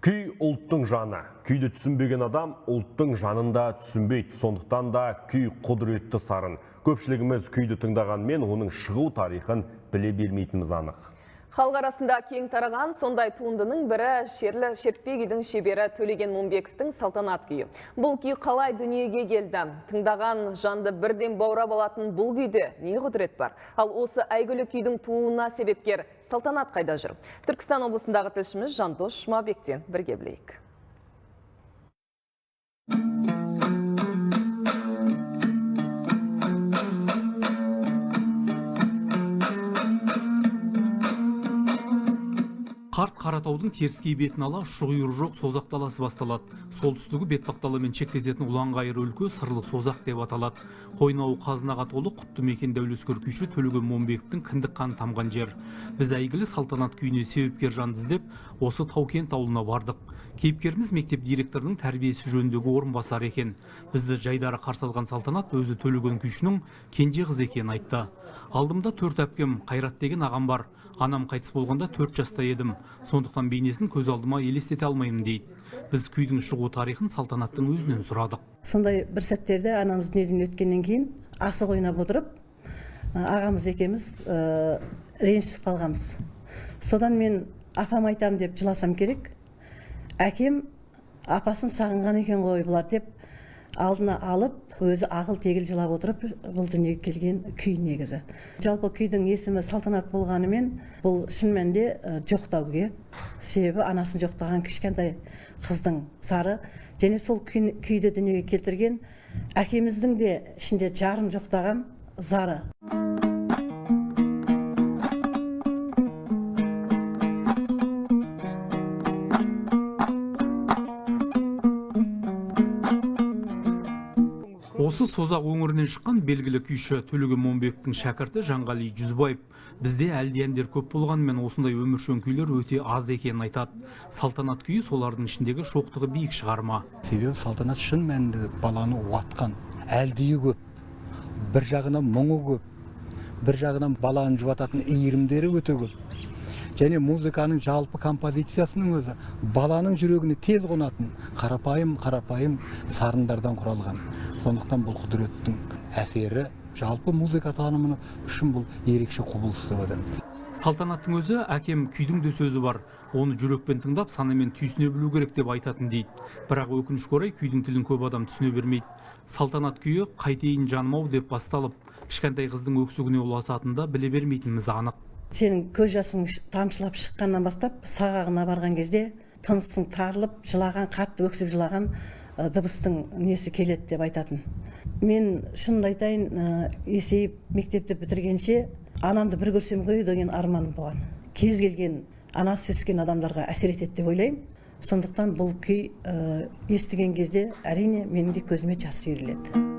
Күй ұлттың жаны. Күйді түсінбеген адам ұлттың жанында түсінбейді. Сондықтан да күй құдіретті сарын. Көпшілігіміз күйді тыңдағанмен оның шығу тарихын біле бермейтініміз анық. Халық арасында кең тараған сондай туындының бірі шертпе күйдің шебері Төлеген Момбековтың салтанат күйі. Бұл күй қалай дүниеге келді? Тыңдаған жанды бірден баурап алатын бұл күйде не құдірет бар? Ал осы әйгілі күйдің туына себепкер салтанат қайда жүр? Түркістан облысындағы тілшіміз Жандос Жұмабектен бірге білейік. Қарт Қаратаудың теріскей бетін ала шұғыйыр жоқ созақ даласы басталады. Солтүстігі бетпақдаламен шектесетін ұланғайыр өлке сырлы созақ деп аталады. Қойнауы қазынаға толы құтты мекен дәулескер күйші Төлеген Момбековтың кіндік қаны тамған жер. Біз әйгілі салтанат күйіне себепкер жанды іздеп осы Таукент ауылына бардық. Кейіпкеріміз мектеп директорының тәрбиесі жөніндегі орынбасар екен. Бізді жайдары қарсы алған салтанат өзі Төлеген күйшінің кенже қыз екенін айтты. Алдымда 4 әпкем, Қайрат деген ағам бар. Анам қайтыс болғанда 4 жаста едім. Сондықтан бейнесін көз алдыма елестете алмаймын дейді. Біз күйдің шығу тарихын салтанаттың өзінен сұрадық. Сондай бір сәттерде анамыз дүниеден өткеннен кейін асық ойнап отырып, ағамыз екеуміз ренжісіп қалғанбыз. Содан мен апам айтам деп жыласам керек. Әкем апасын сағынған екен ғой бұлар деп алдына алып, өзі ағыл тегіл жылап отырып, бұл дүниеге келген күй негізі. Жалпы күйдің есімі салтанат болғанымен, бұл шын мәнінде жоқтау күй. Себебі анасын жоқтаған кішкентай қыздың зары, және сол күйді дүниеге келтірген әкеміздің де ішінде жарын жоқтаған зары. Осы Созақ өңірінен шыққан белгілі күйші Төлеген Момбековтың шәкірті Жанғали Жүзбаев бізде әлді әндер көп болғанымен осындай өміршең күйлер өте аз екенін айтады. Салтанат күйі солардың ішіндегі шоқтығы биік шығарма. Себебі салтанат шын мәнінде баланы уатқан, әлдиі көп. Бір жағынан мұңы көп, бір жағынан баланы жұбататын иірімдері өте көп. Және музыканың жалпы композициясының өзі баланың жүрегіне тез қонатын қарапайым сарындардан құралған. Сондықтан бұл құдіреттің әсері жалпы музыка танымы үшін бұл ерекше құбылыс деп атаймыз. Салтанаттың өзі әкем күйдің де сөзі бар. Оны жүрекпен тыңдап, санамен түйсіне білу керек деп айтатын дейді. Бірақ өкінішке орай күйдің тілін көп адам түсіне бермейді. Салтанат күйі қайтейін жаным-ау деп басталып, кішкентай қыздың өксігіне ұласатында біле бермейтініміз анық. Сенің көз жасың тамшылап шыққаннан бастап, сағағына барған кезде тынысың тарылып, жылаған, қатты өксіп жылаған дыбыстың несі келеді деп айтатын. Мен шынын айтайын, есейіп мектепті бітіргенше анамды бір көрсем ғой деген арманым болған. Кез келген анасы өскен адамдарға әсер етеді деп ойлаймын. Сондықтан бұл күй естіген кезде әрине менің де көзіме жас үйіріледі.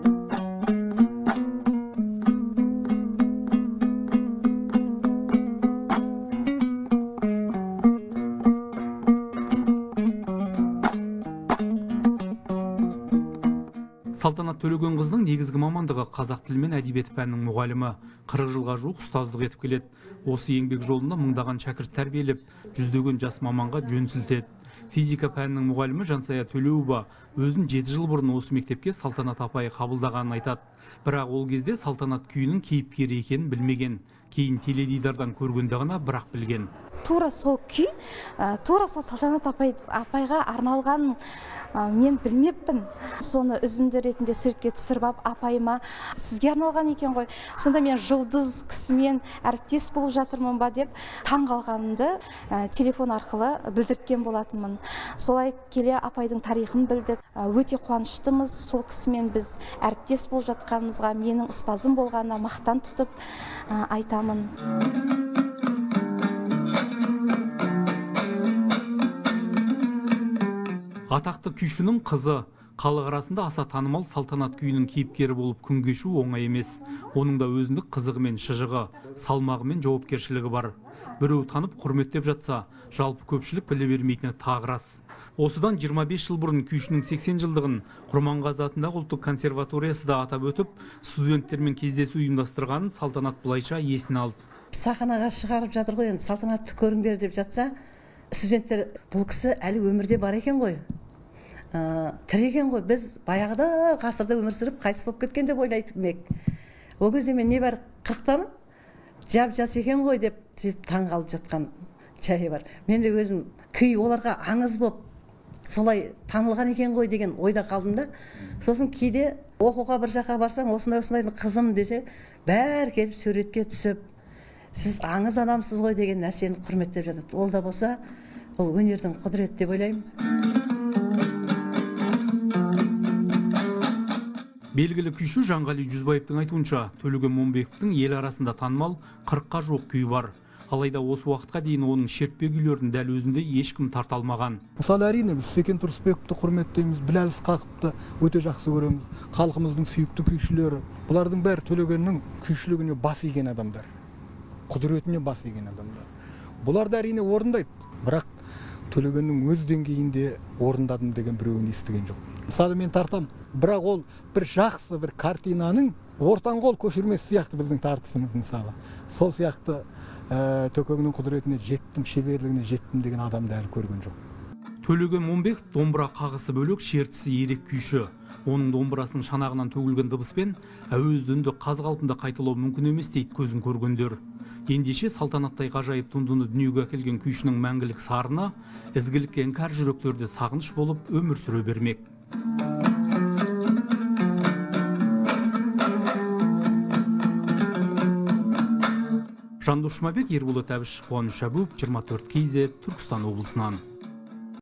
Салтанат Төлеген қыздың негізгі мамандығы қазақ тілі мен әдебиеті пәнінің мұғалімі. 40 жылға жуық ұстаздық етіп келеді. Осы еңбек жолында мыңдаған шәкірт тәрбиелеп, жүздеген жас маманға жөн сілтеді. Физика пәнінің мұғалімі Жансая Төлеуова өзін 7 жыл бұрын осы мектепке Салтанат апай қабылдағанын айтады. Бірақ ол кезде Салтанат күйінің кейіпкері екенін білмеген. Кейін теледидардан көргенде ғана бірақ білген. Тура сол күй, тура сол Салтанат апайға арналған мен білмеппін. Соны үзінді ретінде суретке түсіріп алып, апайыма сізге арналған екен ғой. Сонда мен жұлдыз кісімен әріптес болып жатырмын ба деп таң қалғанымды телефон арқылы білдірткен болатынмын. Солай келе апайдың тарихын білдік. Өте қуаныштымыз. Сол кісімен біз әріптес болып жатқанымызға, менің ұстазым болғанына мақтан тұтып айтамын. Атақты күйшінің қызы халық арасында аса танымал салтанат күйінің кейіпкері болып күн кешу оңай емес. Оның да өзіндік қызығы мен шыжығы, салмағы мен жауапкершілігі бар. Біреу танып құрметтеп жатса, жалпы көпшілік біле бермейтіні тағы рас. Осыдан 25 жыл бұрын күйшінің 80 жылдығын Құрманғазы атындағы ұлттық консерваториясы да атап өтіп, студенттермен кездесу ұйымдастырғанын салтанат бұлайша есіне алды. Сахнаға шығарып жатыр ғой, енді салтанатты көріңдер деп жатса, студенттер бұл кісі әлі өмірде бар екен ғой, тірі екен ғой, біз баяғыда ғасырда өмір сүріп қайтыс болып кеткен деп ойлайтын. Ол кезде мен небәрі 40-тамын, жап-жас екен ғой деп таң қалып жатқан жайы бар. Мен де өзім күй оларға аңыз болып солай танылған екен ғой деген ойда қалдым да. Сосын кейде оқуға бір жаққа барсаң, осындай қызым десе, бәрі келіп суретке түсіп, сіз аңыз адамсыз ғой деген нәрсені құрметтеп жатады. Ол да болса, ол өнердің құдіреті деп ойлаймын. Белгілі күйші Жанғали Жүзбаевтың айтуынша, Төлеген Момбековтың ел арасында танымал 40-қа жоқ күйі бар. Алайда осы уақытқа дейін оның шертпе күйлерін дәл өзінде ешкім тарта алмаған. Мысалы, әрине біз Секен Тұрысбековты құрметтейміз, Біләл Ысқақовты өте жақсы көреміз, халқымыздың сүйікті күйшілері. Бұлардың бәрі Төлегеннің күйшілігіне бас иген адамдар, құдіретіне бас иген адамдар. Бұлар да әрине орындайды, бірақ Төлегеннің өз деңгейінде орындадым деген біреуін естіген жоқ. Мысалы, мен тартам, бірақ ол бір жақсы бір картинаның ортан қол көшірмесі сияқты біздің тартысымыз мысалы. Сол сияқты Төкеңнің құдіретіне жеттім, шеберлігіне жеттім деген адамды әлі көрген жоқ. Төлеген Момбеков домбыра қағысы бөлек шертісі ерек күйші. Оның домбырасының шанағынан төгілген дыбыспен әуезді үнді қаз қалпында қайталау мүмкін емес дейді көзін көргендер. Ендеше салтанаттай ғажайып туындыны дүниеге әкелген күйшінің мәңгілік сарына ізгілікке іңкәр жүректерде сағыныш болып өмір сүре бермек. Жандос Жұмабек, Ерболат Әбіш, Қуаныш Әбуов, 24 KZ, Түркістан облысынан.